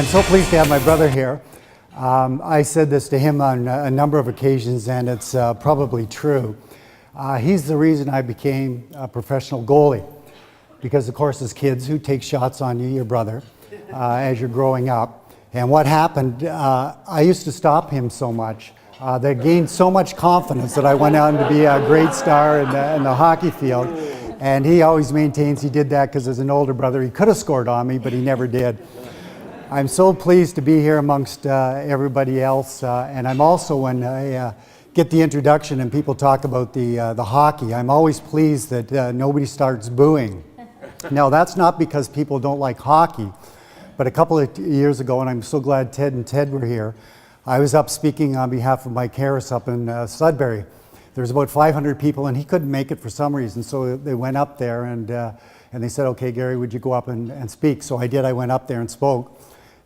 I'm so pleased to have my brother here. I said this to him on a number of occasions, and it's probably true. He's the reason I became a professional goalie, because of course as kids, who takes shots on you? Your brother, as you're growing up. And what happened, I used to stop him so much. They gained so much confidence that I went on to be a great star in the hockey field. And he always maintains he did that because as an older brother, he could have scored on me, but he never did. I'm so pleased to be here amongst everybody else, and I'm also, when I get the introduction and people talk about the hockey, I'm always pleased that nobody starts booing. Now, that's not because people don't like hockey, but a couple of years ago, and I'm so glad Ted and Ted were here, I was up speaking on behalf of Mike Harris up in Sudbury. There was about 500 people, and he couldn't make it for some reason, so they went up there, and they said, okay, Gary, would you go up and speak? So I did. I went up there and spoke.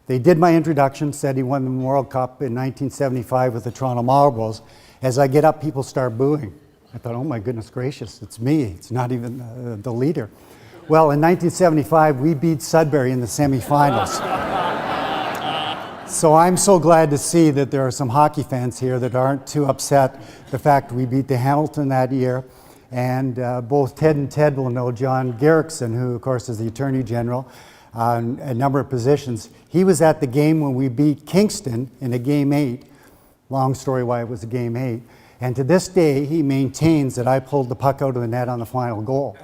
They did my introduction, said he won the World Cup in 1975 with the Toronto Marlboros. As I get up, people start booing. I thought, oh my goodness gracious, it's me. It's not even the leader. Well, in 1975, we beat Sudbury in the semifinals. So I'm so glad to see that there are some hockey fans here that aren't too upset the fact we beat the Hamilton that year. And both Ted and Ted will know John Garrickson, who of course is the Attorney General, on a number of positions. He was at the game when we beat Kingston in a Game 8. Long story why it was a Game 8. And to this day, he maintains that I pulled the puck out of the net on the final goal.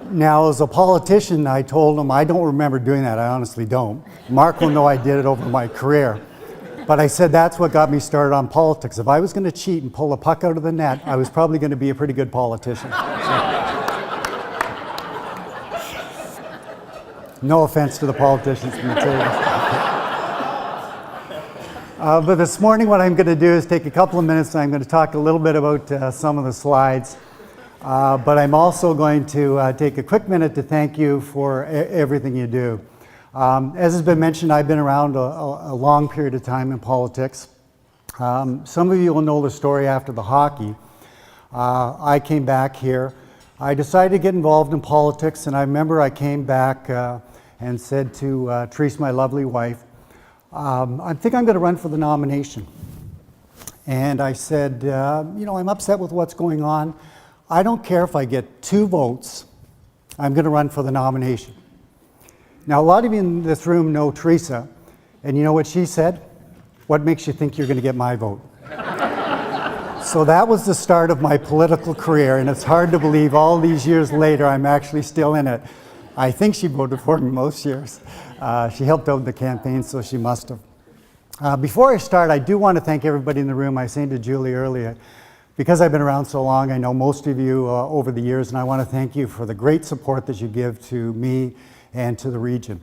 Now, as a politician, I told him, I don't remember doing that. I honestly don't. Mark will know I did it over my career. But I said that's what got me started on politics. If I was going to cheat and pull a puck out of the net, I was probably going to be a pretty good politician. No offense to the politicians from the table. But this morning what I'm going to do is take a couple of minutes and I'm going to talk a little bit about some of the slides. But I'm also going to take a quick minute to thank you for everything you do. As has been mentioned, I've been around a long period of time in politics. Some of you will know the story after the hockey. I came back here. I decided to get involved in politics, and I remember I came back and said to Therese, my lovely wife, I think I'm going to run for the nomination. And I said, you know, I'm upset with what's going on. I don't care if I get 2 votes, I'm going to run for the nomination. Now, a lot of you in this room know Teresa, and you know what she said? What makes you think you're going to get my vote? So that was the start of my political career, and it's hard to believe all these years later I'm actually still in it. I think she voted for me most years. She helped out the campaign, so she must have. Before I start, I do want to thank everybody in the room. I was saying to Julie earlier, because I've been around so long, I know most of you over the years, and I want to thank you for the great support that you give to me and to the region.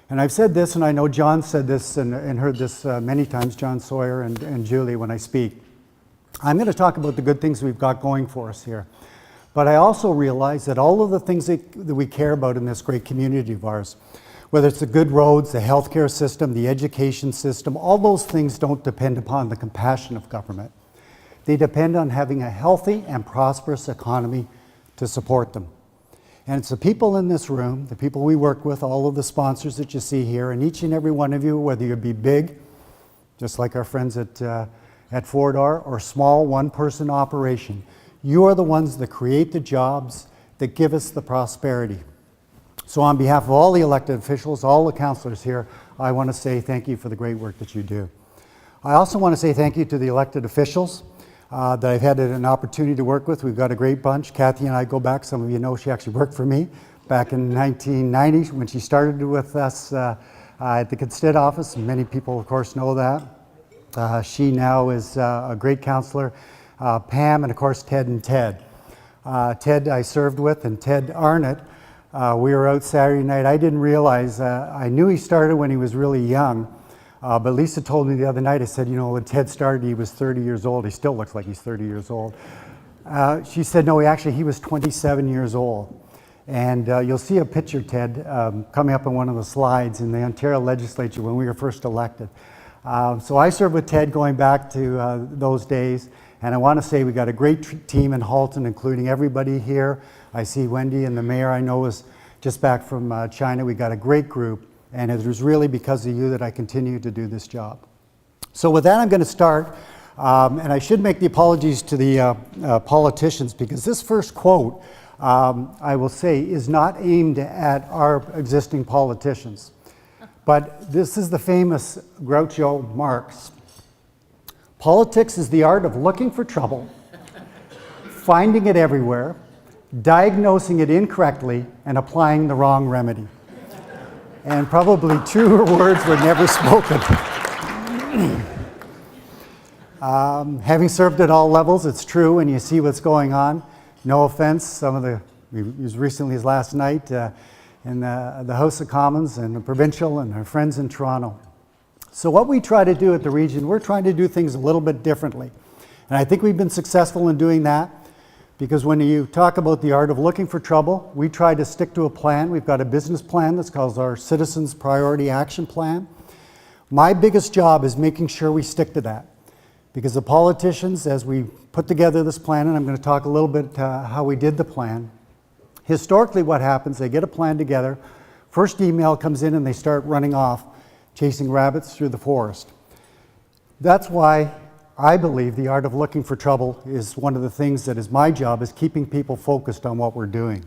And I've said this, and I know John said this and heard this many times, John Sawyer and Julie, when I speak. I'm going to talk about the good things we've got going for us here. But I also realize that all of the things that we care about in this great community of ours, whether it's the good roads, the healthcare system, the education system, all those things don't depend upon the compassion of government. They depend on having a healthy and prosperous economy to support them. And it's the people in this room, the people we work with, all of the sponsors that you see here, and each and every one of you, whether you be big, just like our friends at Ford are, or small one-person operation, you are the ones that create the jobs that give us the prosperity. So on behalf of all the elected officials, all the councillors here, I want to say thank you for the great work that you do. I also want to say thank you to the elected officials that I've had an opportunity to work with. We've got a great bunch. Kathy and I go back. Some of you know she actually worked for me back in 1990 when she started with us at the Constituent office. And many people, of course, know that. She now is a great councillor. Pam and, of course, Ted and Ted. Ted I served with, and Ted Arnott. We were out Saturday night. I didn't realize, I knew he started when he was really young. But Lisa told me the other night, I said, you know, when Ted started, he was 30 years old. He still looks like he's 30 years old. She said, no, he was 27 years old. And you'll see a picture, Ted, coming up on one of the slides in the Ontario legislature when we were first elected. So I served with Ted going back to those days. And I want to say we got a great team in Halton, including everybody here. I see Wendy and the mayor I know is just back from China. We got a great group. and it was really because of you that I continue to do this job. So with that, I'm going to start, and I should make the apologies to the politicians, because this first quote, I will say, is not aimed at our existing politicians. But this is the famous Groucho Marx. Politics is the art of looking for trouble, finding it everywhere, diagnosing it incorrectly, and applying the wrong remedy. And probably truer words were never spoken. Having served at all levels, it's true, and you see what's going on. No offense, some of as recently as last night, in the House of Commons and the provincial and our friends in Toronto. So what we try to do at the region, we're trying to do things a little bit differently. And I think we've been successful in doing that, because when you talk about the art of looking for trouble, we try to stick to a plan. We've got a business plan that's called our Citizens Priority Action Plan. My biggest job is making sure we stick to that, because the politicians, as we put together this plan, and I'm going to talk a little bit how we did the plan. Historically, what happens, they get a plan together, first email comes in and they start running off, chasing rabbits through the forest. That's why I believe the art of looking for trouble is one of the things that is my job, is keeping people focused on what we're doing.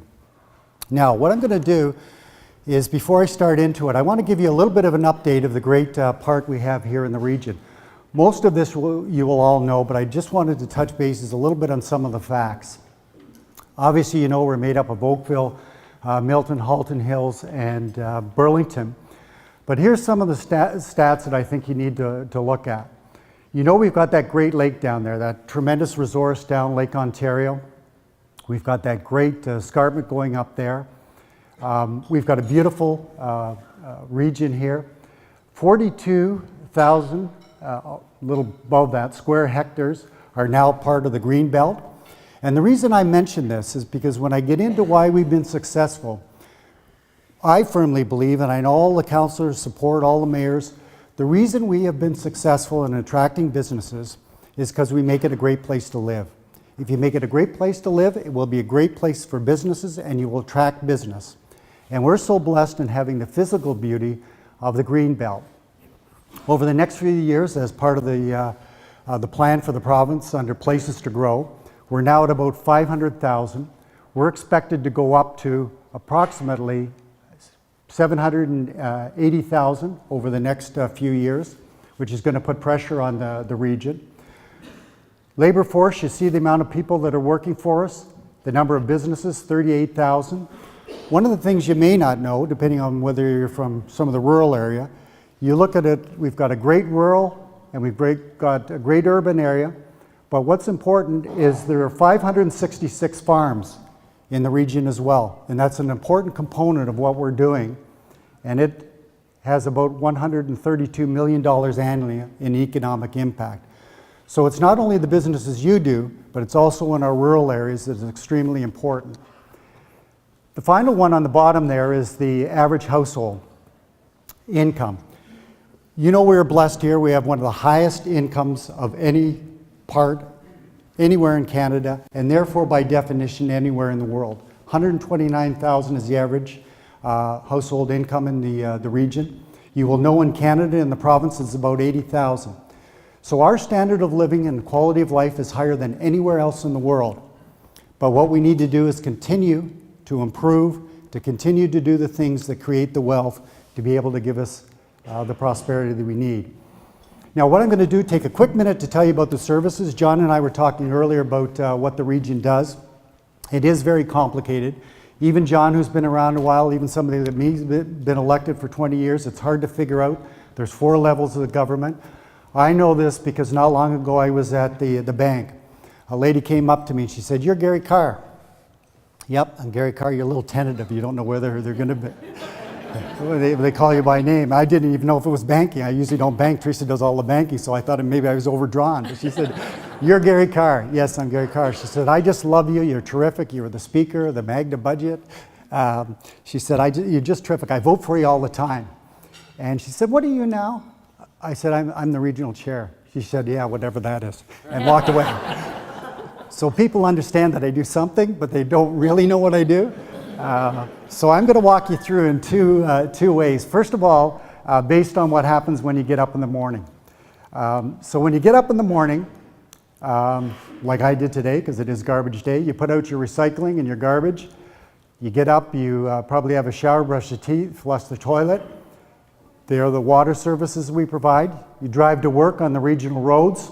Now, what I'm going to do is, before I start into it, I want to give you a little bit of an update of the great park we have here in the region. Most of this you will all know, but I just wanted to touch bases a little bit on some of the facts. Obviously, you know we're made up of Oakville, Milton, Halton Hills, and Burlington. But here's some of the stats that I think you need to look at. You know we've got that great lake down there, that tremendous resource down Lake Ontario. We've got that great escarpment going up there. We've got a beautiful region here. 42,000, a little above that, square hectares are now part of the green belt. And the reason I mention this is because when I get into why we've been successful, I firmly believe, and I know all the councillors support, all the mayors, the reason we have been successful in attracting businesses is because we make it a great place to live. If you make it a great place to live, it will be a great place for businesses, and you will attract business. And we're so blessed in having the physical beauty of the green belt. Over the next few years, as part of the plan for the province under Places to Grow, we're now at about 500,000. We're expected to go up to approximately 780,000 over the next few years, which is going to put pressure on the region. Labor force, you see the amount of people that are working for us, the number of businesses, 38,000. One of the things you may not know, depending on whether you're from some of the rural area, you look at it, we've got a great rural and we've got a great urban area, but what's important is there are 566 farms in the region as well, and that's an important component of what we're doing, and it has about $132 million annually in economic impact. So it's not only the businesses you do, but it's also in our rural areas that is extremely important. The final one on the bottom there is the average household income. You know we're blessed here. We have one of the highest incomes of any part anywhere in Canada, and therefore by definition anywhere in the world. 129,000 is the average household income in the region. You will know in Canada, in the province, it's about 80,000. So our standard of living and quality of life is higher than anywhere else in the world. But what we need to do is continue to improve, to continue to do the things that create the wealth to be able to give us the prosperity that we need. Now, what I'm going to do, take a quick minute to tell you about the services. John and I were talking earlier about what the region does. It is very complicated. Even John, who's been around a while, even somebody that me's been elected for 20 years, it's hard to figure out. There's 4 levels of the government. I know this because not long ago I was at the bank. A lady came up to me and she said, "You're Gary Carr." "Yep, I'm Gary Carr." "You're a little tentative. You don't know whether they're going to be. They call you by name." I didn't even know if it was banking. I usually don't bank. Teresa does all the banking, so I thought maybe I was overdrawn. But she said, "You're Gary Carr." "Yes, I'm Gary Carr." She said, "I just love you. You're terrific. You were the speaker of the Magna budget." She said, "You're just terrific. I vote for you all the time." And she said, "What are you now?" I said, I'm the regional chair." She said, "Yeah, whatever that is," and walked away. So people understand that I do something, but they don't really know what I do. So I'm going to walk you through in two ways. First of all, based on what happens when you get up in the morning. So when you get up in the morning, like I did today, because it is garbage day, you put out your recycling and your garbage. You get up, you probably have a shower, brush your teeth, flush the toilet. They are the water services we provide. You drive to work on the regional roads.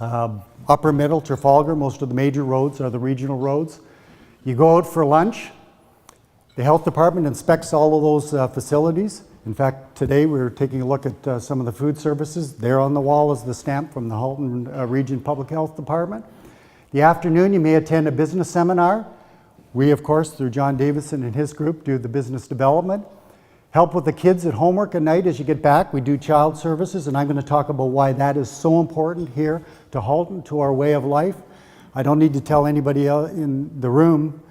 Upper, Middle, Trafalgar, most of the major roads are the regional roads. You go out for lunch. The health department inspects all of those facilities. In fact, today we were taking a look at some of the food services. There on the wall is the stamp from the Halton Region Public Health Department. The afternoon, you may attend a business seminar. We, of course, through John Davison and his group, do the business development. Help with the kids at homework at night as you get back. We do child services, and I'm going to talk about why that is so important here to Halton, to our way of life. I don't need to tell anybody else in the room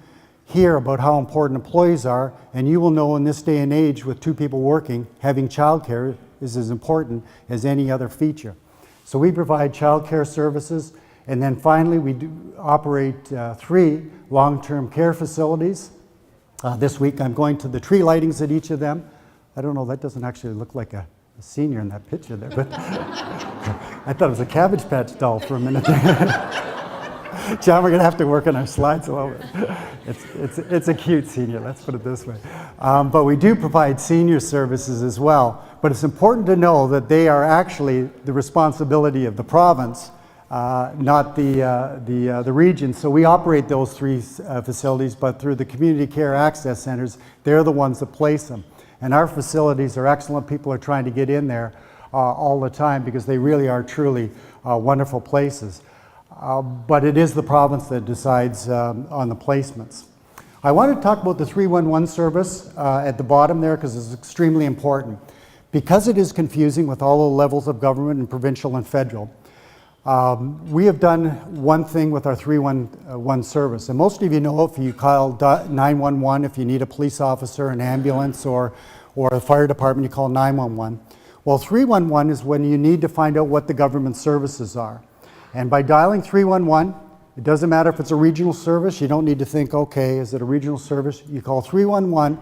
here about how important employees are, and you will know in this day and age with two people working, having childcare is as important as any other feature. So we provide childcare services, and then finally we do operate 3 long-term care facilities. This week I'm going to the tree lightings at each of them. I don't know, that doesn't actually look like a senior in that picture there, but I thought it was a Cabbage Patch doll for a minute there. John, we're going to have to work on our slides a little bit. It's a cute senior, let's put it this way. But we do provide senior services as well. But it's important to know that they are actually the responsibility of the province, not the region. So we operate those 3 facilities, but through the community care access centers, they're the ones that place them. And our facilities are excellent. People are trying to get in there all the time because they really are truly wonderful places. But it is the province that decides on the placements. I want to talk about the 311 service at the bottom there because it's extremely important. Because it is confusing with all the levels of government and provincial and federal, we have done one thing with our 311 service. And most of you know if you call 911, if you need a police officer, an ambulance, or a fire department, you call 911. Well, 311 is when you need to find out what the government services are. And by dialing 311, it doesn't matter if it's a regional service. You don't need to think, okay, is it a regional service? You call 311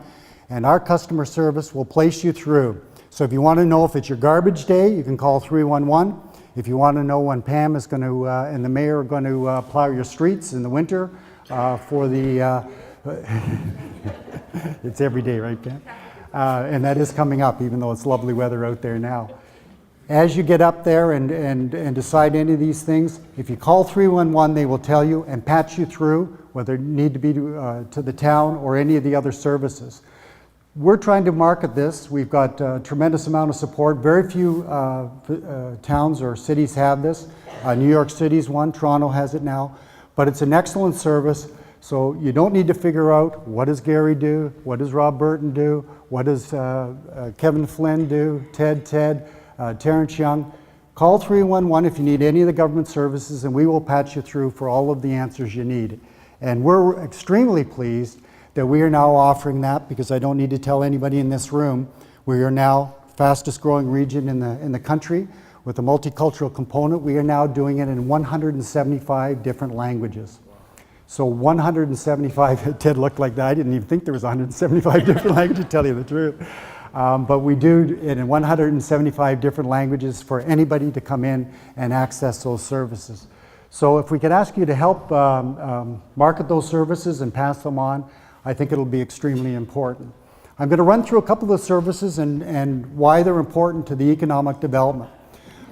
and our customer service will place you through. So if you want to know if it's your garbage day, you can call 311. If you want to know when Pam is going to and the mayor are going to plow your streets in the winter for the, it's every day, right, Pam? And that is coming up, even though it's lovely weather out there now. As you get up there and decide any of these things, if you call 311, they will tell you and patch you through, whether you need to be to the town or any of the other services. We're trying to market this. We've got a tremendous amount of support. Very few towns or cities have this. New York City's one, Toronto has it now. But it's an excellent service, so you don't need to figure out what does Gary do, what does Rob Burton do, what does Kevin Flynn do, Ted, Terrence Young. Call 311 if you need any of the government services and we will patch you through for all of the answers you need. And we're extremely pleased that we are now offering that because I don't need to tell anybody in this room, we are now fastest growing region in the country with a multicultural component. We are now doing it in 175 different languages. So 175, Ted looked like that. I didn't even think there was 175 different languages, to tell you the truth. But we do it in 175 different languages for anybody to come in and access those services. So if we could ask you to help market those services and pass them on, I think it'll be extremely important. I'm going to run through a couple of services and why they're important to the economic development.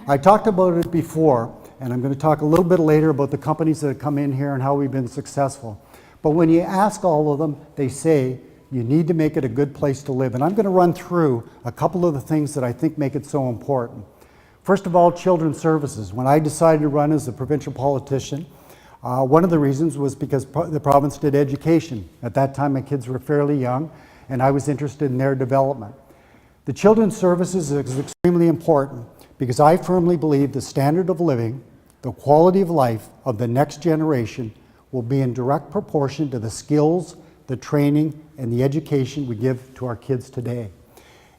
I talked about it before, and I'm going to talk a little bit later about the companies that have come in here and how we've been successful. But when you ask all of them, they say, you need to make it a good place to live. And I'm going to run through a couple of the things that I think make it so important. First of all, children's services. When I decided to run as a provincial politician, one of the reasons was because the province did education. At that time, my kids were fairly young, and I was interested in their development. The children's services is extremely important because I firmly believe the standard of living, the quality of life of the next generation will be in direct proportion to the skills, the training, and the education we give to our kids today.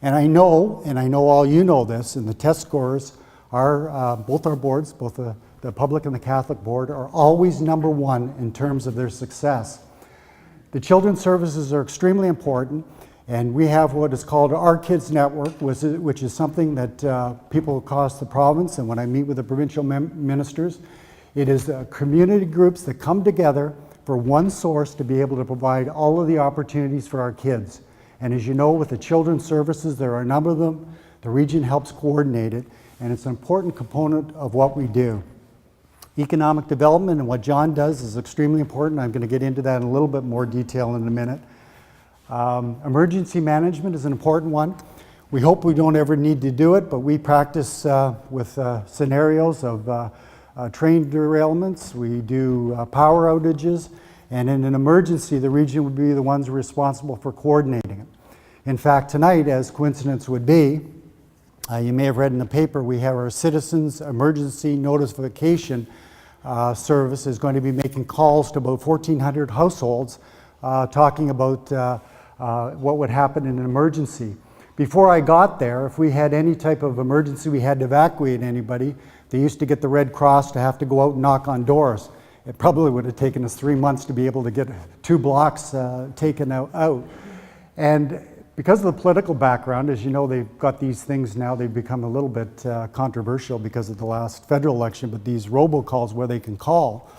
And I know all you know this, and the test scores are, both our boards, both the public and the Catholic board, are always number one in terms of their success. The children's services are extremely important, and we have what is called Our Kids Network, which is something that people across the province, and when I meet with the provincial ministers, it is community groups that come together for one source to be able to provide all of the opportunities for our kids. And as you know, with the children's services, there are a number of them. The region helps coordinate it, and it's an important component of what we do. Economic development and what John does is extremely important. I'm going to get into that in a little bit more detail in a minute. Emergency management is an important one. We hope we don't ever need to do it, but we practice with scenarios of train derailments. We do power outages, and in an emergency, the region would be the ones responsible for coordinating it. In fact, tonight, as coincidence would be, you may have read in the paper, we have our Citizens Emergency Notification Service is going to be making calls to about 1,400 households talking about what would happen in an emergency. Before I got there, if we had any type of emergency, we had to evacuate anybody, they used to get the Red Cross to have to go out and knock on doors. It probably would have taken us 3 months to be able to get 2 blocks taken out. And because of the political background, as you know, they've got these things now, they've become a little bit controversial because of the last federal election, but these robocalls where they can call.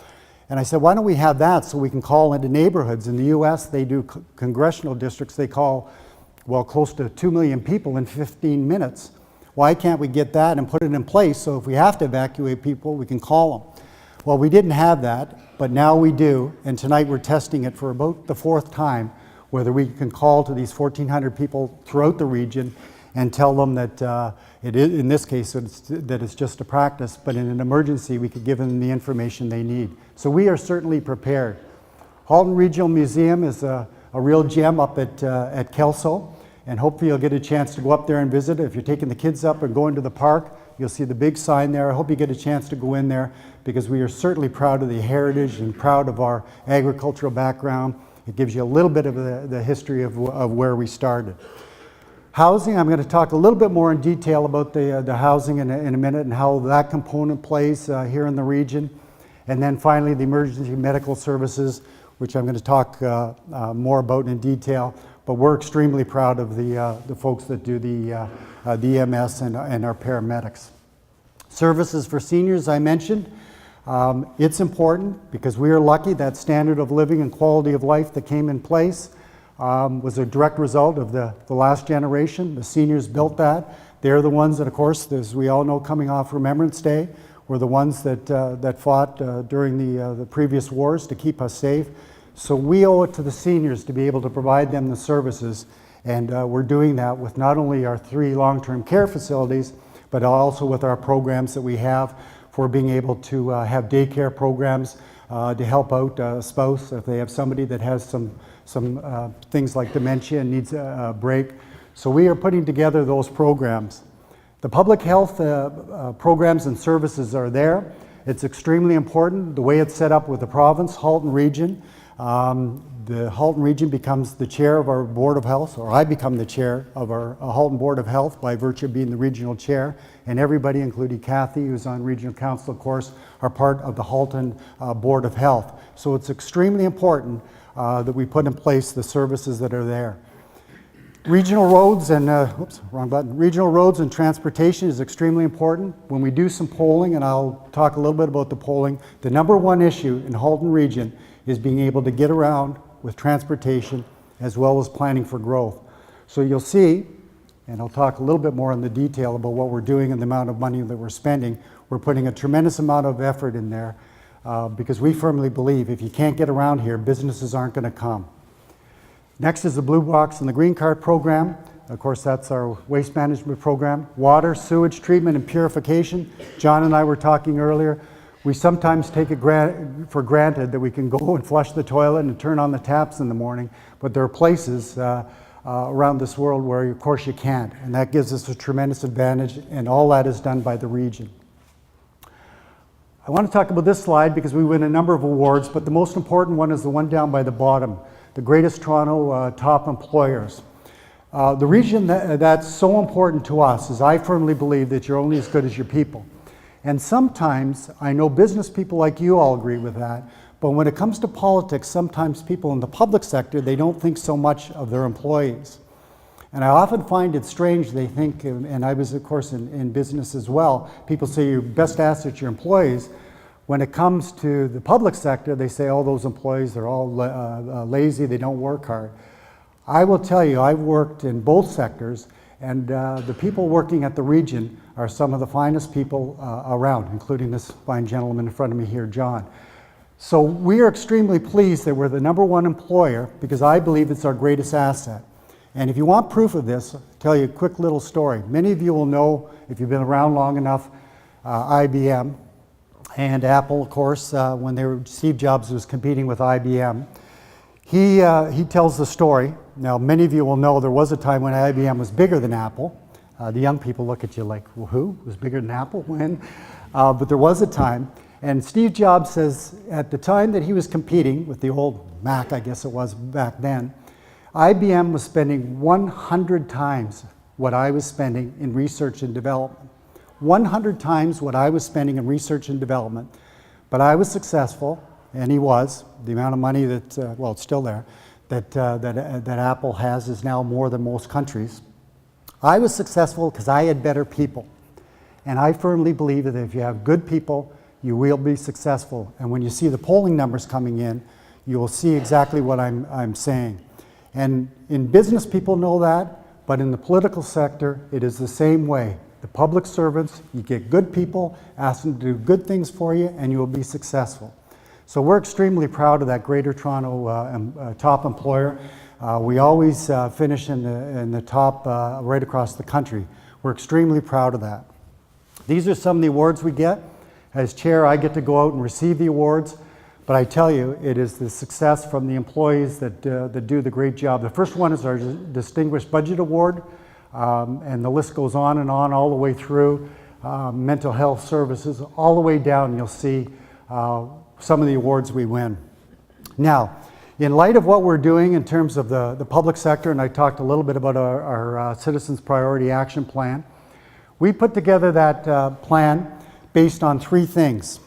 And I said, why don't we have that so we can call into neighborhoods? In the US, they do congressional districts, they call, well, close to 2 million people in 15 minutes. Why can't we get that and put it in place so if we have to evacuate people, we can call them? Well, we didn't have that, but now we do, and tonight we're testing it for about the 4th time, whether we can call to these 1,400 people throughout the region and tell them that it is, in this case, that it's just a practice, but in an emergency, we could give them the information they need. So we are certainly prepared. Halton Regional Museum is a real gem up at Kelso, and hopefully you'll get a chance to go up there and visit. If you're taking the kids up and going to the park, you'll see the big sign there. I hope you get a chance to go in there because we are certainly proud of the heritage and proud of our agricultural background. It gives you a little bit of the history of where we started. Housing, I'm going to talk a little bit more in detail about the housing in a minute and how that component plays here in the region. And then finally, the emergency medical services, which I'm going to talk more about in detail. But we're extremely proud of the folks that do the EMS and our paramedics. Services for seniors, I mentioned. It's important because we are lucky that standard of living and quality of life that came in place was a direct result of the last generation. The seniors built that. They're the ones that, of course, as we all know, coming off Remembrance Day, were the ones that fought during the previous wars to keep us safe. So we owe it to the seniors to be able to provide them the services, and we're doing that with not only our 3 long-term care facilities, but also with our programs that we have for being able to have daycare programs to help out a spouse if they have somebody that has some things like dementia and needs a break. So we are putting together those programs. The public health programs and services are there. It's extremely important. The way it's set up with the province, Halton Region, the Halton Region becomes the chair of our Board of Health, or I become the chair of our Halton Board of Health by virtue of being the regional chair, and everybody, including Kathy, who's on Regional Council, of course, are part of the Halton Board of Health. So it's extremely important that we put in place the services that are there. Regional roads and, Regional roads and transportation is extremely important. When we do some polling, and I'll talk a little bit about the polling, the #1 issue in Halton Region is being able to get around with transportation as well as planning for growth. So you'll see, and I'll talk a little bit more in the detail about what we're doing and the amount of money that we're spending. We're putting a tremendous amount of effort in there because we firmly believe if you can't get around here, businesses aren't going to come. Next is the Blue Box and the Green Card program. Of course, that's our waste management program. Water, sewage treatment, and purification. John and I were talking earlier. We sometimes take it for granted that we can go and flush the toilet and turn on the taps in the morning, but there are places around this world where, of course, you can't, and that gives us a tremendous advantage, and all that is done by the region. I want to talk about this slide because we win a number of awards, but the most important one is the one down by the bottom, the Greatest Toronto Top Employers. The reason that's so important to us is I firmly believe that you're only as good as your people. And sometimes, I know business people like you all agree with that, But when it comes to politics, sometimes people in the public sector, they don't think so much of their employees. And I often find it strange, they think, and I was of course in business as well, people say your best asset, your employees. When it comes to the public sector, they say, oh, those employees, they're all lazy, they don't work hard. I will tell you, I've worked in both sectors, and the people working at the region are some of the finest people around, including this fine gentleman in front of me here, John. So we are extremely pleased that we're the #1 employer, because I believe it's our greatest asset. And if you want proof of this, I'll tell you a quick little story. Many of you will know, if you've been around long enough, IBM and Apple, of course, when Steve Jobs was competing with IBM. He tells the story. Now, many of you will know there was a time when IBM was bigger than Apple. The young people look at you like, well, who was bigger than Apple? When? But there was a time. And Steve Jobs says at the time that he was competing with the old Mac, I guess it was back then, IBM was spending 100 times what I was spending in research and development. 100 times what I was spending in research and development. But I was successful, and he was. The amount of money that, well, it's still there, that Apple has is now more than most countries. I was successful because I had better people. And I firmly believe that if you have good people, you will be successful. And when you see the polling numbers coming in, you will see exactly what I'm saying. And in business, people know that, but in the political sector, it is the same way. The public servants, you get good people, ask them to do good things for you, and you will be successful. So we're extremely proud of that Greater Toronto top employer. We always finish in the top right across the country. We're extremely proud of that. These are some of the awards we get. As chair, I get to go out and receive the awards. But I tell you, it is the success from the employees that do the great job. The first one is our Distinguished Budget Award, and the list goes on and on all the way through. Mental health services, all the way down, you'll see some of the awards we win. Now, in light of what we're doing in terms of the public sector, and I talked a little bit about our Citizens Priority Action Plan, we put together that plan based on 3 things.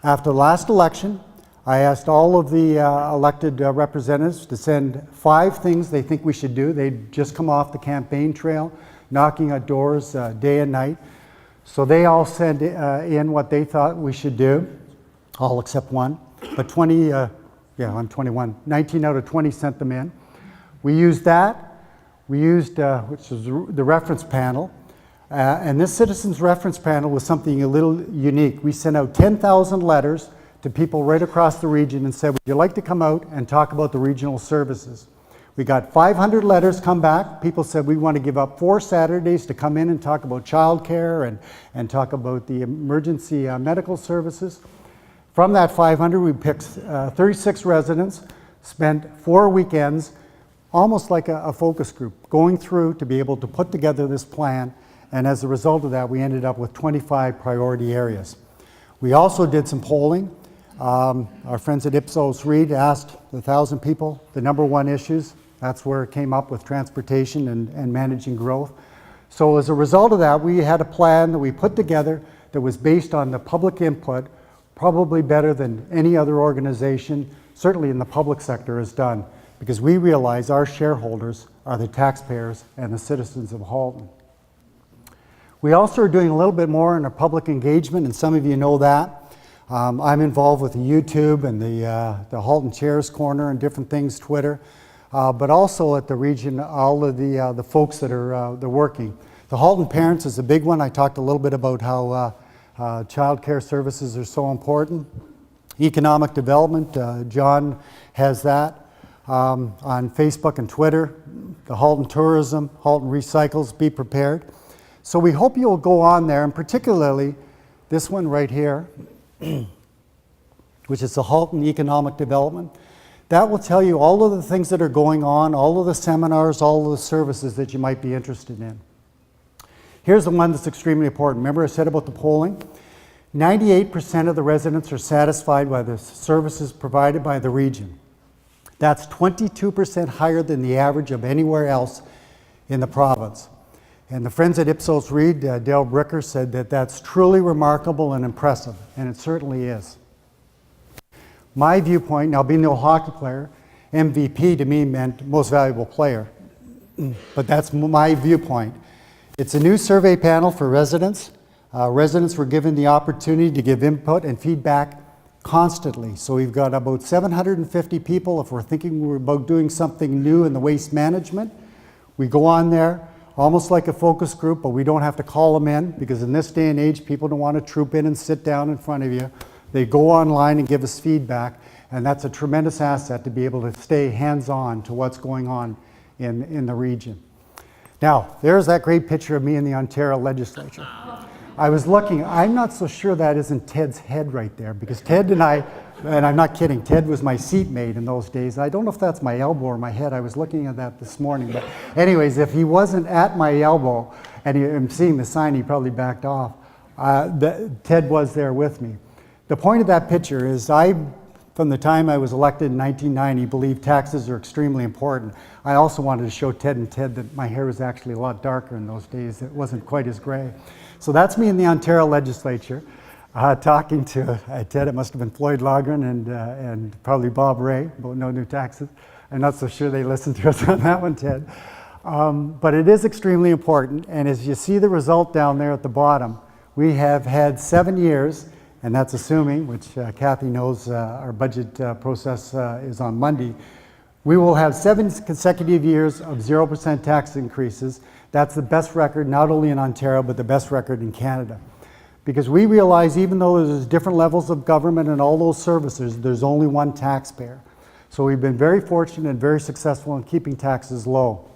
After the last election, I asked all of the elected representatives to send 5 things they think we should do. They'd just come off the campaign trail, knocking at doors day and night. So they all sent in what they thought we should do, all except one. But 20, I'm 21, 19 out of 20 sent them in. We used that. We used, which is the reference panel. And this Citizens Reference Panel was something a little unique. We sent out 10,000 letters to people right across the region and said, would you like to come out and talk about the regional services? We got 500 letters come back. People said, we want to give up 4 Saturdays to come in and talk about childcare and talk about the emergency medical services. From that 500, we picked 36 residents, spent 4 weekends, almost like a focus group, going through to be able to put together this plan. And as a result of that, we ended up with 25 priority areas. We also did some polling. Our friends at Ipsos Reid asked 1,000 people the #1 issues. That's where it came up with transportation and managing growth. So as a result of that, we had a plan that we put together that was based on the public input, probably better than any other organization, certainly in the public sector, has done, because we realize our shareholders are the taxpayers and the citizens of Halton. We also are doing a little bit more in our public engagement, and some of you know that. I'm involved with the YouTube and the Halton Chairs Corner and different things, Twitter, but also at the region, all of the folks that are they're working. The Halton Parents is a big one. I talked a little bit about how child care services are so important. Economic development, John has that on Facebook and Twitter. The Halton Tourism, Halton Recycles, be prepared. So we hope you'll go on there, and particularly this one right here, which is the Halton Economic Development. That will tell you all of the things that are going on, all of the seminars, all of the services that you might be interested in. Here's the one that's extremely important. Remember I said about the polling? 98% of the residents are satisfied by the services provided by the region. That's 22% higher than the average of anywhere else in the province. And the friends at Ipsos Reid, Dale Bricker, said that that's truly remarkable and impressive, and it certainly is. My viewpoint, now being no hockey player, MVP to me meant most valuable player. But that's my viewpoint. It's a new survey panel for residents. Residents were given the opportunity to give input and feedback constantly. So we've got about 750 people. If we're thinking about doing something new in the waste management, we go on there, almost like a focus group, but we don't have to call them in, because in this day and age, people don't want to troop in and sit down in front of you. They go online and give us feedback, and that's a tremendous asset to be able to stay hands-on to what's going on in the region. Now, there's that great picture of me in the Ontario legislature. I was looking, I'm not so sure that isn't Ted's head right there, because Ted and I'm not kidding, Ted was my seatmate in those days. I don't know if that's my elbow or my head. I was looking at that this morning. But anyways, if he wasn't at my elbow, and I'm seeing the sign, he probably backed off, Ted was there with me. The point of that picture is from the time I was elected in 1990, believed taxes are extremely important. I also wanted to show Ted that my hair was actually a lot darker in those days. It wasn't quite as gray. So that's me in the Ontario legislature, talking to Ted. It must have been Floyd Logren and probably Bob Ray about no new taxes. I'm not so sure they listened to us on that one, Ted. But it is extremely important. And as you see the result down there at the bottom, we have had 7 years, and that's assuming, which Kathy knows our budget process is on Monday. We will have 7 consecutive years of 0% tax increases. That's the best record, not only in Ontario, but the best record in Canada. Because we realize even though there's different levels of government and all those services, there's only one taxpayer. So we've been very fortunate and very successful in keeping taxes low.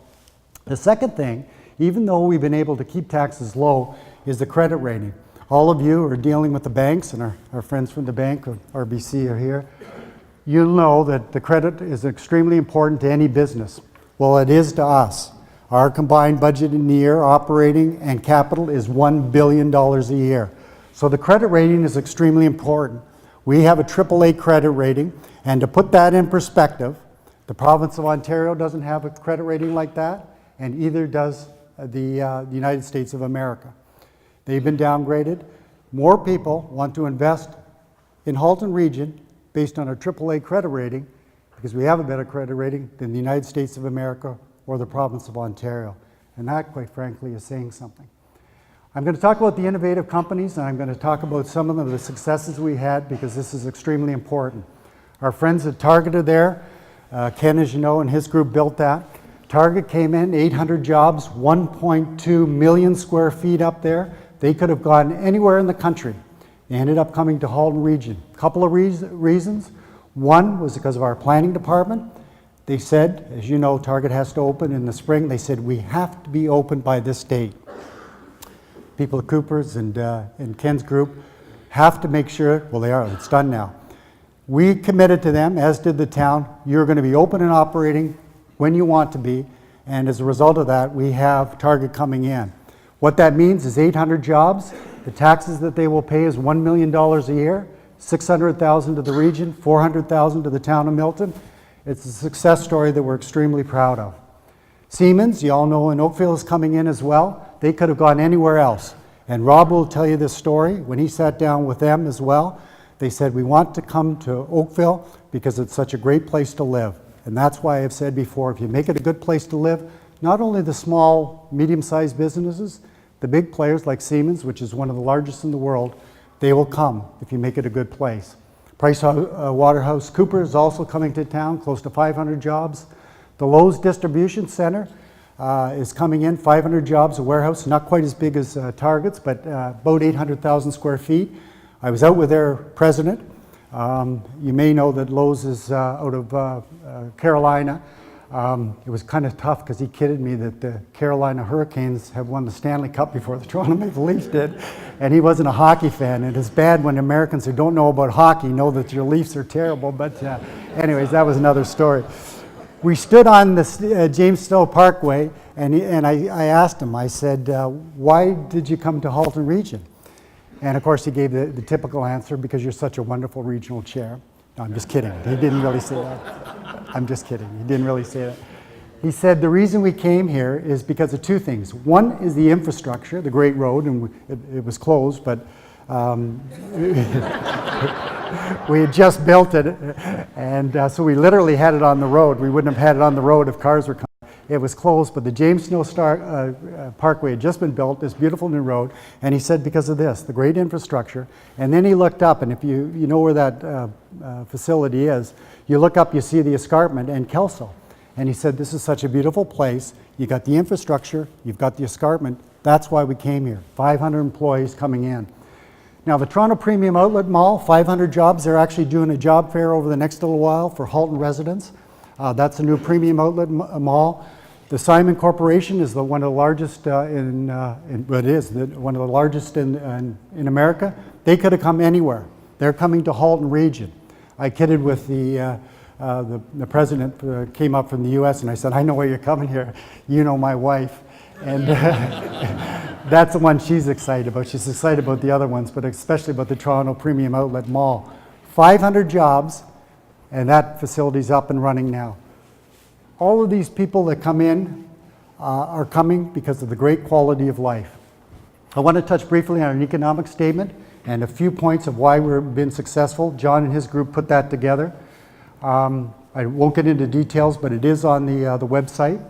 The second thing, even though we've been able to keep taxes low, is the credit rating. All of you are dealing with the banks, and our friends from the bank, or RBC, are here. You'll know that the credit is extremely important to any business. Well, it is to us. Our combined budget in the year, operating and capital, is $1 billion a year. So the credit rating is extremely important. We have a AAA credit rating, and to put that in perspective, the province of Ontario doesn't have a credit rating like that, and either does the United States of America. They've been downgraded. More people want to invest in Halton region based on our AAA credit rating, because we have a better credit rating than the United States of America or the province of Ontario. And that, quite frankly, is saying something. I'm going to talk about the innovative companies, and I'm going to talk about some of the successes we had, because this is extremely important. Our friends at Target are there. Ken, as you know, and his group built that. Target came in, 800 jobs, 1.2 million square feet up there. They could have gone anywhere in the country. They ended up coming to Halton region. A couple of reasons. One was because of our planning department. They said, as you know, Target has to open in the spring. They said, we have to be open by this date. People at Cooper's and Ken's group have to make sure, well, they are, it's done now. We committed to them, as did the town, you're going to be open and operating when you want to be, and as a result of that, we have Target coming in. What that means is 800 jobs. The taxes that they will pay is $1 million a year, $600,000 to the region, $400,000 to the town of Milton. It's a success story that we're extremely proud of. Siemens, you all know, in Oakville is coming in as well. They could have gone anywhere else. And Rob will tell you this story. When he sat down with them as well, they said, we want to come to Oakville because it's such a great place to live. And that's why I've said before, if you make it a good place to live, not only the small, medium-sized businesses, the big players like Siemens, which is one of the largest in the world, they will come if you make it a good place. Price Waterhouse Cooper is also coming to town, close to 500 jobs. The Lowe's Distribution Center is coming in, 500 jobs, a warehouse, not quite as big as Target's, but about 800,000 square feet. I was out with their president. You may know that Lowe's is out of Carolina. It was kind of tough because he kidded me that the Carolina Hurricanes have won the Stanley Cup before the Toronto Maple Leafs did, and he wasn't a hockey fan. And it's bad when Americans who don't know about hockey know that your Leafs are terrible, but anyways, that was another story. We stood on the James Snow Parkway, and I asked him, I said, why did you come to Halton Region? And of course he gave the typical answer, because you're such a wonderful regional chair. No, I'm just kidding. He didn't really say that. I'm just kidding. He didn't really say that. He said the reason we came here is because of two things. One is the infrastructure, the Great Road, and it was closed, but We had just built it, and so we literally had it on the road. We wouldn't have had it on the road if cars were coming. It was closed, but the James Snow Parkway had just been built, this beautiful new road, and he said because of this, the great infrastructure. And then he looked up, and if you know where that facility is, you look up, you see the escarpment and Kelso. And he said, this is such a beautiful place. You got the infrastructure, you've got the escarpment. That's why we came here. 500 employees coming in. Now the Toronto Premium Outlet Mall, 500 jobs. They're actually doing a job fair over the next little while for Halton residents. That's a new premium outlet mall. The Simon Corporation is one of the largest one of the largest in America. They could have come anywhere. They're coming to Halton region. I kidded with the president came up from the U.S. and I said, I know why you're coming here. You know my wife. And that's the one she's excited about. She's excited about the other ones, but especially about the Toronto Premium Outlet Mall. 500 jobs, and that facility's up and running now. All of these people that come in are coming because of the great quality of life. I want to touch briefly on an economic statement and a few points of why we've been successful. John and his group put that together. I won't get into details, but it is on the website.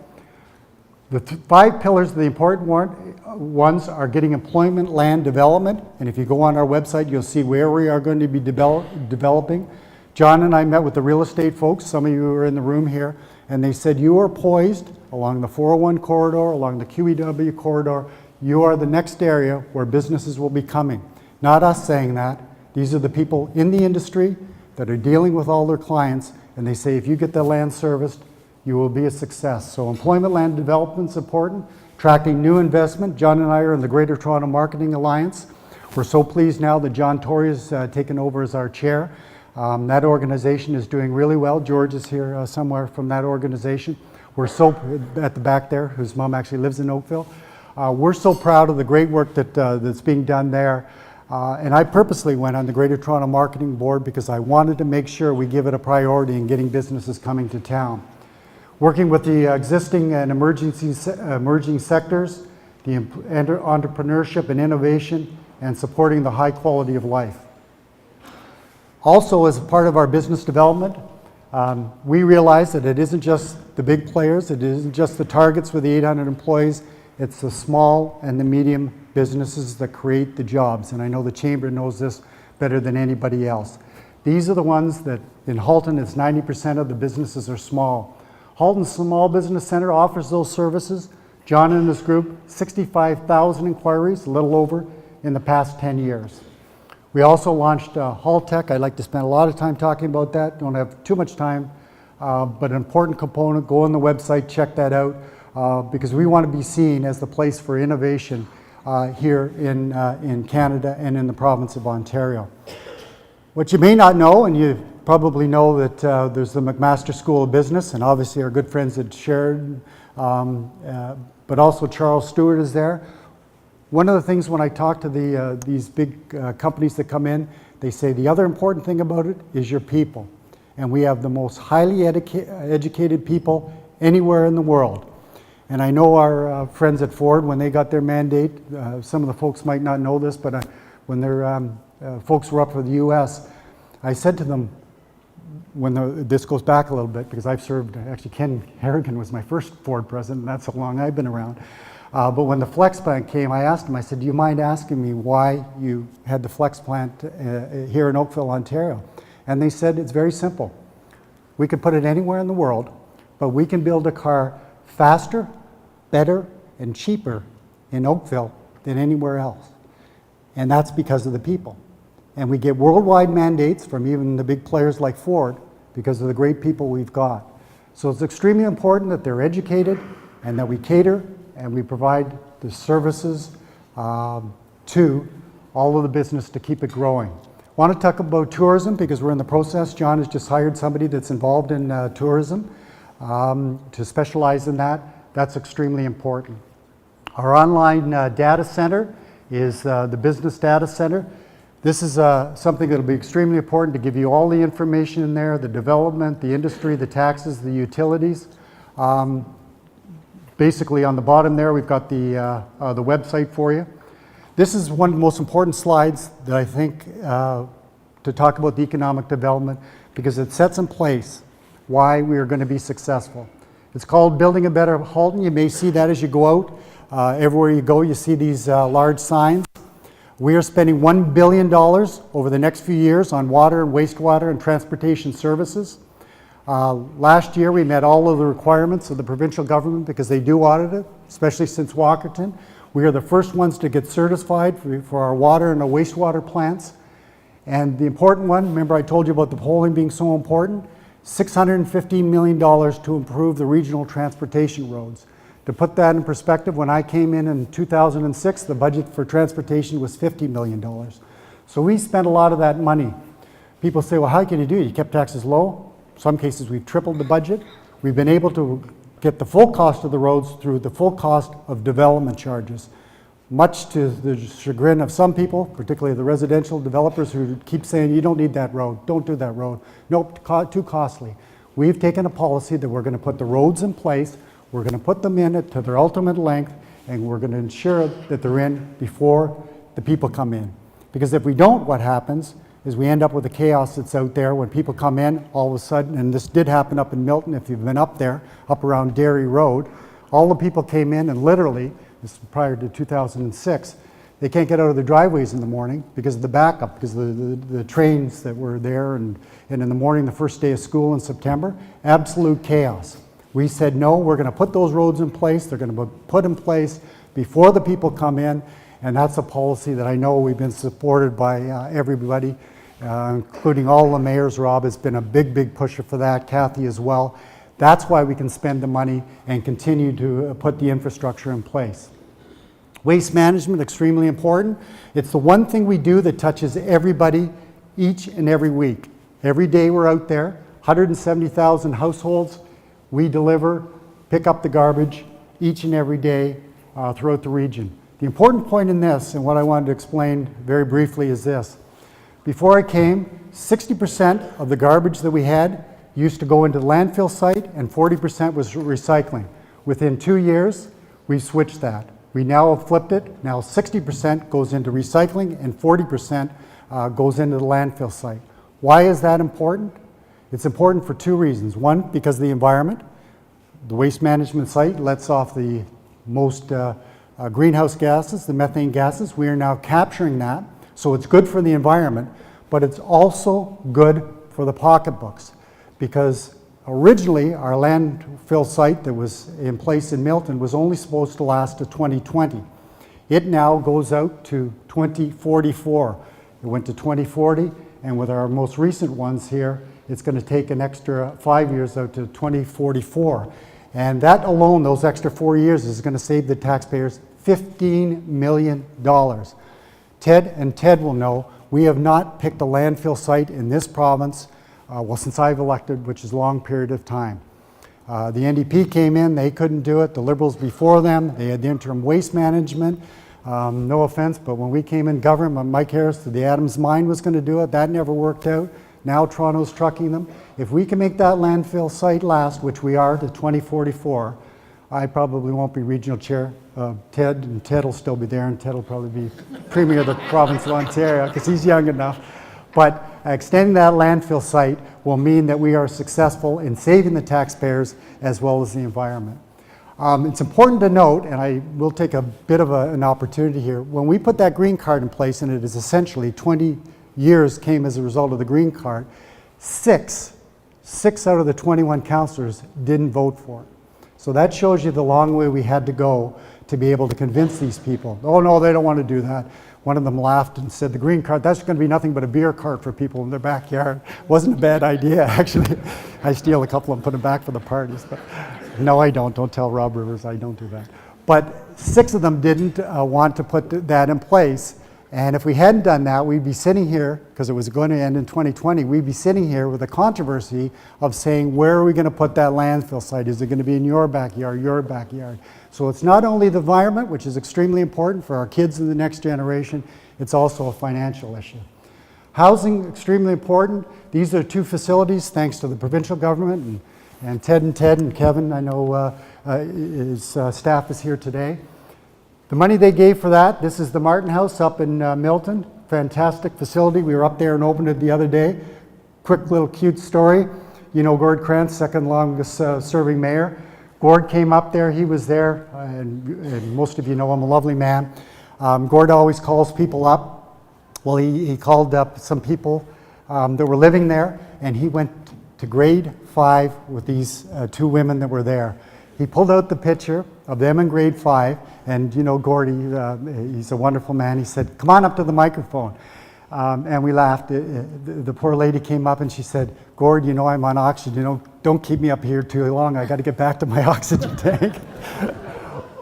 The 5 pillars, the important ones, are getting employment, land development, and if you go on our website, you'll see where we are going to be developing. John and I met with the real estate folks, some of you are in the room here, and they said you are poised along the 401 corridor, along the QEW corridor. You are the next area where businesses will be coming. Not us saying that. These are the people in the industry that are dealing with all their clients, and they say if you get the land serviced, you will be a success. So employment, land development is important. Attracting new investment. John and I are in the Greater Toronto Marketing Alliance. We're so pleased now that John Tory has taken over as our chair. That organization is doing really well. George is here somewhere from that organization. We're so, at the back there, whose mom actually lives in Oakville. We're so proud of the great work that's being done there. And I purposely went on the Greater Toronto Marketing Board because I wanted to make sure we give it a priority in getting businesses coming to town. Working with the existing and emerging sectors, the entrepreneurship and innovation, and supporting the high quality of life. Also, as a part of our business development, we realize that it isn't just the big players, it isn't just the targets with the 800 employees, it's the small and the medium businesses that create the jobs. And I know the Chamber knows this better than anybody else. These are the ones that, in Halton, it's 90% of the businesses are small. Halton Small Business Center offers those services. John and his group, 65,000 inquiries, a little over, in the past 10 years. We also launched Haltech. I'd like to spend a lot of time talking about that. Don't have too much time, but an important component. Go on the website, check that out, because we want to be seen as the place for innovation here in Canada and in the province of Ontario. What you may not know, and you probably know that there's the McMaster School of Business, and obviously our good friends at Sheridan, but also Charles Stewart is there. One of the things when I talk to these big companies that come in, they say the other important thing about it is your people. And we have the most highly educated people anywhere in the world. And I know our friends at Ford, when they got their mandate, some of the folks might not know this, but when their folks were up for the US, I said to them, this goes back a little bit because I've served, actually Ken Harrigan was my first Ford president, and that's how long I've been around. But when the Flex plant came, I asked him, I said, do you mind asking me why you had the Flex plant here in Oakville, Ontario? And they said, it's very simple. We could put it anywhere in the world, but we can build a car faster, better, and cheaper in Oakville than anywhere else. And that's because of the people. And we get worldwide mandates from even the big players like Ford because of the great people we've got. So it's extremely important that they're educated and that we cater and we provide the services to all of the business to keep it growing. I want to talk about tourism because we're in the process. John has just hired somebody that's involved in tourism to specialize in that. That's extremely important. Our online data center is the Business Data Center. This is something that will be extremely important to give you all the information in there, the development, the industry, the taxes, the utilities. Basically on the bottom there, we've got the website for you. This is one of the most important slides that I think to to talk about the economic development because it sets in place why we are going to be successful. It's called Building a Better Halton. You may see that as you go out. Everywhere you go, you see these large signs. We are spending $1 billion over the next few years on water and wastewater and transportation services. Last year, we met all of the requirements of the provincial government because they do audit it, especially since Walkerton. We are the first ones to get certified for our water and our wastewater plants. And the important one, remember I told you about the polling being so important, $615 million to improve the regional transportation roads. To put that in perspective, when I came in 2006, the budget for transportation was $50 million. So we spent a lot of that money. People say, well, how can you do it? You kept taxes low. In some cases, we've tripled the budget. We've been able to get the full cost of the roads through the full cost of development charges, much to the chagrin of some people, particularly the residential developers who keep saying, you don't need that road, don't do that road. Nope, too costly. We've taken a policy that we're going to put the roads in place, we're going to put them in to their ultimate length, and we're going to ensure that they're in before the people come in. Because if we don't, what happens is we end up with the chaos that's out there when people come in all of a sudden, and this did happen up in Milton if you've been up there, up around Dairy Road. All the people came in and literally, this is prior to 2006, they can't get out of their driveways in the morning because of the backup, because of the trains that were there, and in the morning, the first day of school in September, absolute chaos. We said, no, we're going to put those roads in place. They're going to be put in place before the people come in, and that's a policy that I know we've been supported by everybody, including all the mayors. Rob has been a big, big pusher for that, Kathy as well. That's why we can spend the money and continue to put the infrastructure in place. Waste management, extremely important. It's the one thing we do that touches everybody each and every week. Every day we're out there, 170,000 households, we deliver, pick up the garbage each and every day throughout the region. The important point in this, and what I wanted to explain very briefly, is this. Before I came, 60% of the garbage that we had used to go into the landfill site and 40% was recycling. Within 2 years, we switched that. We now have flipped it. Now 60% goes into recycling and 40% goes into the landfill site. Why is that important? It's important for two reasons. One, because of the environment. The waste management site lets off the most greenhouse gases, the methane gases. We are now capturing that. So it's good for the environment, but it's also good for the pocketbooks because originally our landfill site that was in place in Milton was only supposed to last to 2020. It now goes out to 2044. It went to 2040, and with our most recent ones here, it's going to take an extra 5 years out to 2044. And that alone, those extra 4 years, is going to save the taxpayers $15 million. Ted will know, we have not picked a landfill site in this province, since I've elected, which is a long period of time. The NDP came in, they couldn't do it. The Liberals before them, they had the interim waste management. No offense, but when we came in government, Mike Harris, the Adams Mine was going to do it. That never worked out. Now Toronto's trucking them. If we can make that landfill site last, which we are, to 2044, I probably won't be regional chair. Ted, and Ted will still be there, and Ted will probably be premier of the province of Ontario because he's young enough. But extending that landfill site will mean that we are successful in saving the taxpayers as well as the environment. It's important to note, and I will take a bit of an opportunity here, when we put that green card in place, and it is essentially 20 years came as a result of the green card, six out of the 21 councillors didn't vote for it. So that shows you the long way we had to go to be able to convince these people. Oh no, they don't want to do that. One of them laughed and said, the green card, that's going to be nothing but a beer cart for people in their backyard. Wasn't a bad idea, actually. I steal a couple and put them back for the parties. But no, I don't. Don't tell Rob Rivers I don't do that. But 6 of them didn't want to put that in place. And if we hadn't done that, we'd be sitting here, because it was going to end in 2020, we'd be sitting here with a controversy of saying, where are we going to put that landfill site? Is it going to be in your backyard, your backyard? So it's not only the environment, which is extremely important for our kids in the next generation, it's also a financial issue. Housing, extremely important. These are 2 facilities, thanks to the provincial government, and Ted and Kevin, I know his staff is here today. The money they gave for that, this is the Martin House up in Milton. fantastic facility. We were up there and opened it the other day. Quick little cute story. You know Gord Krantz, second longest serving mayor. Gord came up there, he was there, and most of you know him, a lovely man. Gord always calls people up. Well, he called up some people that were living there, and he went to grade 5 with these 2 women that were there. He pulled out the picture of them in grade 5, and you know Gord, he's a wonderful man. He said, "Come on up to the microphone." And we laughed. The poor lady came up and she said, "Gord, you know I'm on oxygen. You know, don't keep me up here too long. I got to get back to my oxygen tank."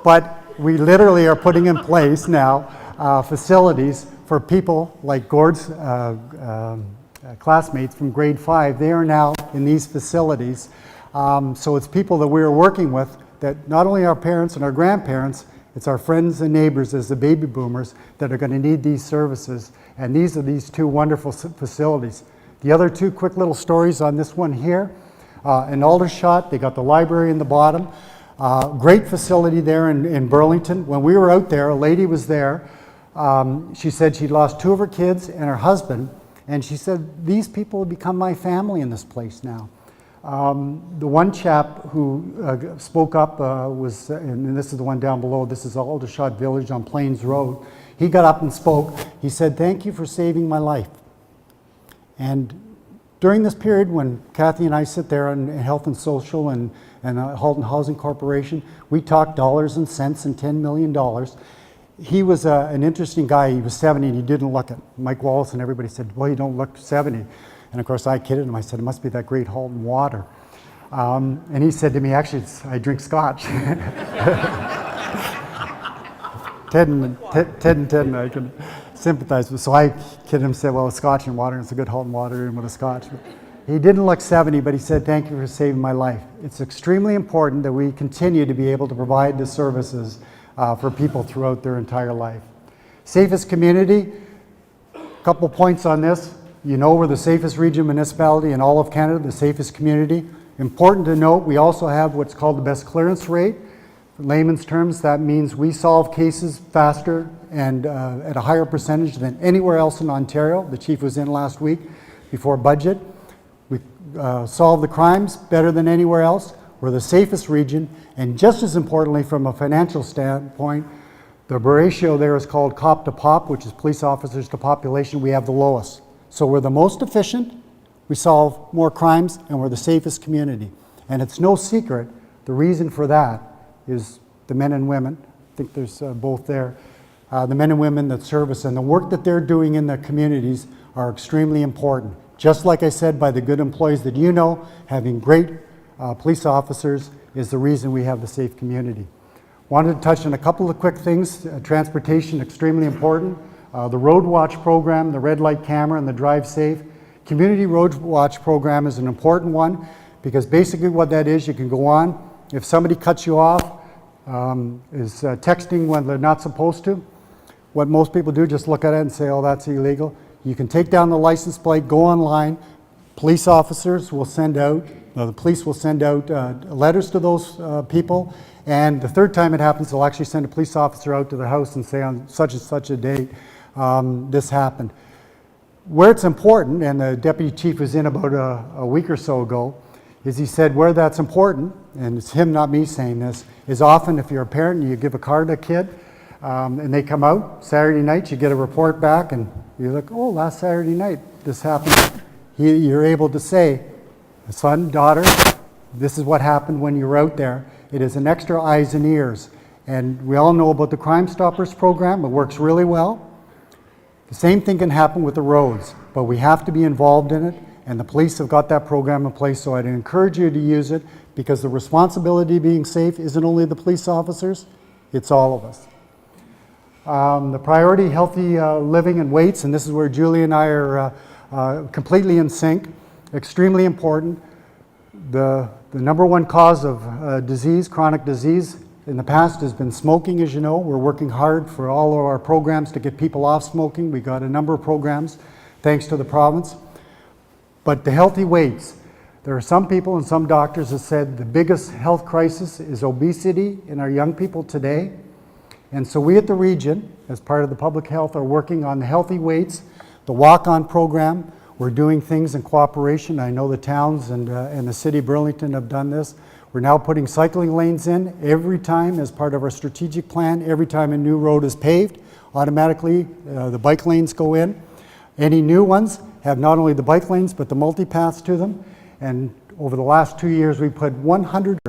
But we literally are putting in place now facilities for people like Gord's classmates from grade 5. They are now in these facilities. So it's people that we're working with, that not only our parents and our grandparents, it's our friends and neighbors as the baby boomers that are going to need these services. And these are these 2 wonderful facilities. The other 2 quick little stories on this one here. In Aldershot, they got the library in the bottom. Great facility there in Burlington. When we were out there, a lady was there. She said she'd lost 2 of her kids and her husband. And she said, "These people have become my family in this place now." The one chap who spoke up was, and this is the one down below, this is Aldershot Village on Plains Road. He got up and spoke. He said, "Thank you for saving my life." And during this period when Kathy and I sit there in Health and Social and Halton Housing Corporation, we talk dollars and cents and $10 million. He was an interesting guy. He was 70 and he didn't look it. Mike Wallace and everybody said, "Well, you don't look 70. And of course I kidded him. I said, "It must be that great Halton water." And he said to me, "Actually, I drink scotch." Ted and I can sympathize with. So I kidded him and said, "Well, it's scotch and water, and it's a good Halton water and with a scotch." But he didn't look 70, but he said, "Thank you for saving my life." It's extremely important that we continue to be able to provide the services for people throughout their entire life. Safest community, a couple points on this. You know we're the safest region municipality in all of Canada, the safest community. Important to note, we also have what's called the best clearance rate. In layman's terms, that means we solve cases faster and at a higher percentage than anywhere else in Ontario. The chief was in last week before budget. We solve the crimes better than anywhere else. We're the safest region, and just as importantly from a financial standpoint, the ratio there is called cop to pop, which is police officers to population. We have the lowest. So we're the most efficient, we solve more crimes, and we're the safest community. And it's no secret, the reason for that is the men and women, I think there's both there, the men and women that serve us, and the work that they're doing in their communities are extremely important. Just like I said, by the good employees that you know, having great police officers is the reason we have the safe community. Wanted to touch on a couple of quick things. Transportation, extremely important. The Road Watch program, the red light camera, and the Drive Safe. Community Road Watch program is an important one because basically what that is, you can go on. If somebody cuts you off, is texting when they're not supposed to, what most people do, just look at it and say, "Oh, that's illegal." You can take down the license plate, go online. Police officers will send out, the police will send out letters to those people. And the third time it happens, they'll actually send a police officer out to the house and say on such and such a date, this happened. Where it's important, and the deputy chief was in about a week or so ago, is he said where that's important, and it's him, not me saying this, is often if you're a parent and you give a car to a kid, and they come out Saturday night, you get a report back, and you're like, "Oh, last Saturday night this happened." You're able to say, "Son, daughter, this is what happened when you were out there." It is an extra eyes and ears. And we all know about the Crime Stoppers program. It works really well. The same thing can happen with the roads, but we have to be involved in it, and the police have got that program in place, so I'd encourage you to use it because the responsibility of being safe isn't only the police officers, it's all of us. The priority, healthy living and weights, and this is where Julie and I are completely in sync, extremely important. The number one cause of disease, chronic disease, in the past has been smoking, as you know. We're working hard for all of our programs to get people off smoking. We got a number of programs, thanks to the province. But the healthy weights, there are some people and some doctors that said the biggest health crisis is obesity in our young people today. And so we at the region, as part of the public health, are working on the healthy weights, the walk-on program. We're doing things in cooperation. I know the towns and the city of Burlington have done this. We're now putting cycling lanes in every time as part of our strategic plan. Every time a new road is paved, automatically the bike lanes go in. Any new ones have not only the bike lanes but the multipaths to them. And over the last 2 years, we put 100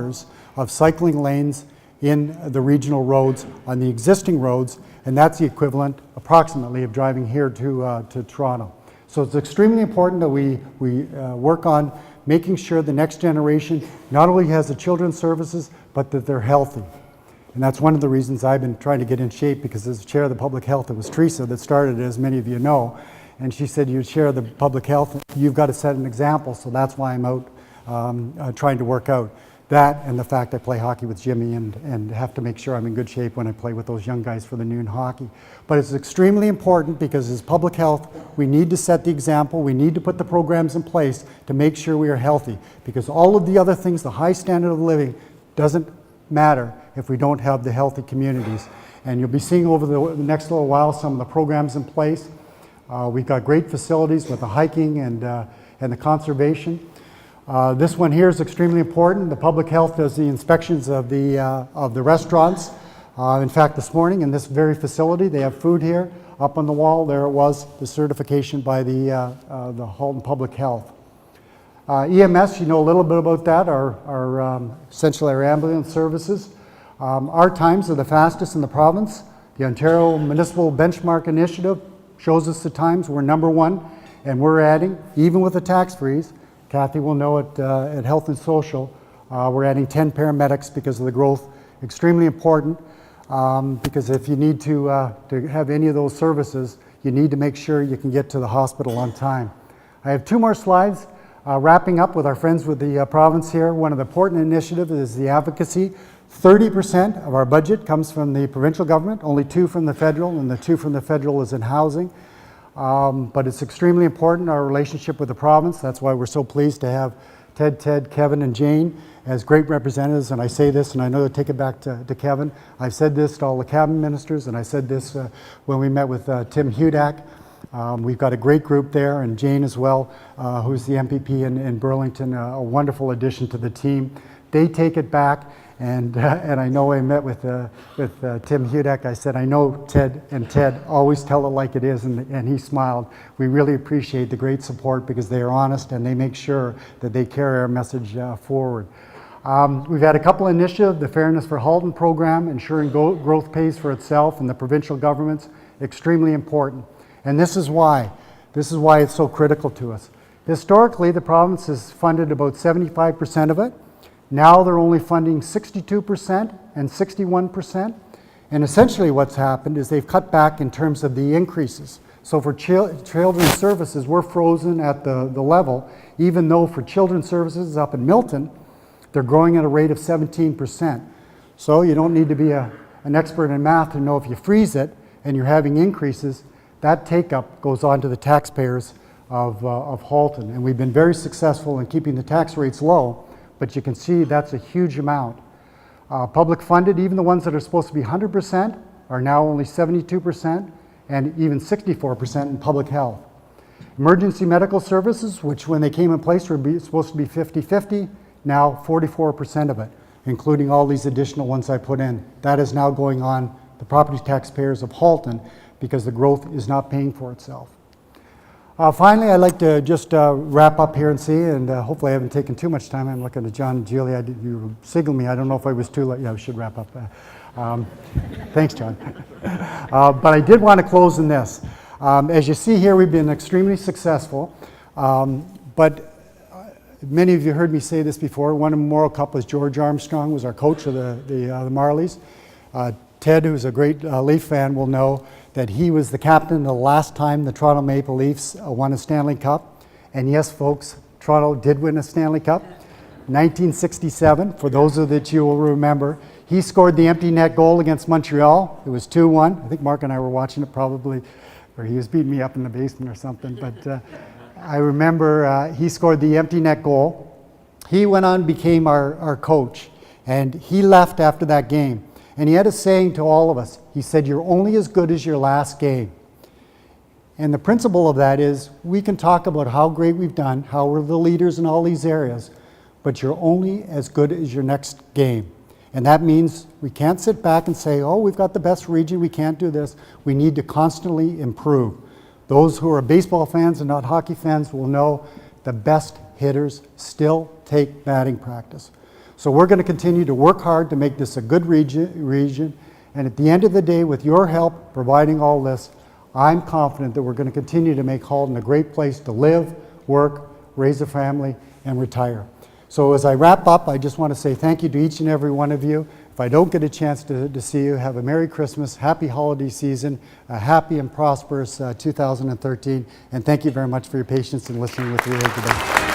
of cycling lanes in the regional roads on the existing roads, and that's the equivalent approximately of driving here to Toronto. So it's extremely important that we work on making sure the next generation not only has the children's services, but that they're healthy. And that's one of the reasons I've been trying to get in shape, because as chair of the public health, it was Teresa that started it, as many of you know. And she said, you chair of the public health, you've got to set an example. So that's why I'm out trying to work out. That and the fact I play hockey with Jimmy and have to make sure I'm in good shape when I play with those young guys for the noon hockey. But it's extremely important because as public health, we need to set the example. We need to put the programs in place to make sure we are healthy, because all of the other things, the high standard of living, doesn't matter if we don't have the healthy communities. And you'll be seeing over the next little while some of the programs in place. We've got great facilities with the hiking and the conservation. This one here is extremely important. The public health does the inspections of the restaurants. In fact, this morning in this very facility, they have food here. Up on the wall, there it was, the certification by the Halton Public Health. EMS, you know a little bit about that, essentially our ambulance services. Our times are the fastest in the province. The Ontario Municipal Benchmark Initiative shows us the times. We're number one, and we're adding, even with the tax freeze, Kathy will know at Health and Social, we're adding 10 paramedics because of the growth. Extremely important, because if you need to have any of those services, you need to make sure you can get to the hospital on time. I have 2 more slides, wrapping up with our friends with the province here. One of the important initiatives is the advocacy. 30% of our budget comes from the provincial government, only 2 from the federal, and the 2 from the federal is in housing. But it's extremely important, our relationship with the province. That's why we're so pleased to have Ted, Kevin, and Jane as great representatives. And I say this, and I know to take it back to Kevin. I've said this to all the cabinet ministers, and I said this when we met with Tim Hudak. We've got a great group there, and Jane as well, who's the MPP in Burlington, a wonderful addition to the team. They take it back. And I know I met with Tim Hudak. I said, I know Ted always tell it like it is, and he smiled. We really appreciate the great support because they are honest and they make sure that they carry our message forward. We've had a couple initiatives, the Fairness for Halton program, ensuring growth pays for itself, and the provincial governments, extremely important. And this is why it's so critical to us. Historically, the province has funded about 75% of it. Now they're only funding 62% and 61%. And essentially what's happened is they've cut back in terms of the increases. So for children's services, we're frozen at the level, even though for children's services up in Milton, they're growing at a rate of 17%. So you don't need to be an expert in math to know if you freeze it and you're having increases, that take-up goes on to the taxpayers of Halton. And we've been very successful in keeping the tax rates low. But you can see that's a huge amount. Public funded, even the ones that are supposed to be 100% are now only 72% and even 64% in public health. Emergency medical services, which when they came in place were supposed to be 50-50, now 44% of it, including all these additional ones I put in. That is now going on the property taxpayers of Halton because the growth is not paying for itself. Finally, I'd like to just wrap up here and see, and hopefully I haven't taken too much time. I'm looking at John and Julie. You signaled me. I don't know if I was too late. Yeah, we should wrap up. Thanks, John. But I did want to close in this. As you see here, we've been extremely successful. But many of you heard me say this before. One of the Memorial Cup was George Armstrong, was our coach of the Marlies. Ted, who's a great Leaf fan, will know that he was the captain the last time the Toronto Maple Leafs won a Stanley Cup. And yes, folks, Toronto did win a Stanley Cup. 1967, for those of that you will remember. He scored the empty net goal against Montreal. It was 2-1. I think Mark and I were watching it probably, or he was beating me up in the basement or something. But I remember he scored the empty net goal. He went on and became our coach. And he left after that game. And he had a saying to all of us. He said, "You're only as good as your last game." And the principle of that is we can talk about how great we've done, how we're the leaders in all these areas, but you're only as good as your next game. And that means we can't sit back and say, oh, we've got the best region, we can't do this. We need to constantly improve. Those who are baseball fans and not hockey fans will know the best hitters still take batting practice. So we're going to continue to work hard to make this a good region. And at the end of the day, with your help providing all this, I'm confident that we're going to continue to make Halton a great place to live, work, raise a family, and retire. So as I wrap up, I just want to say thank you to each and every one of you. If I don't get a chance to see you, have a Merry Christmas, happy holiday season, a happy and prosperous 2013, and thank you very much for your patience in listening with me here today.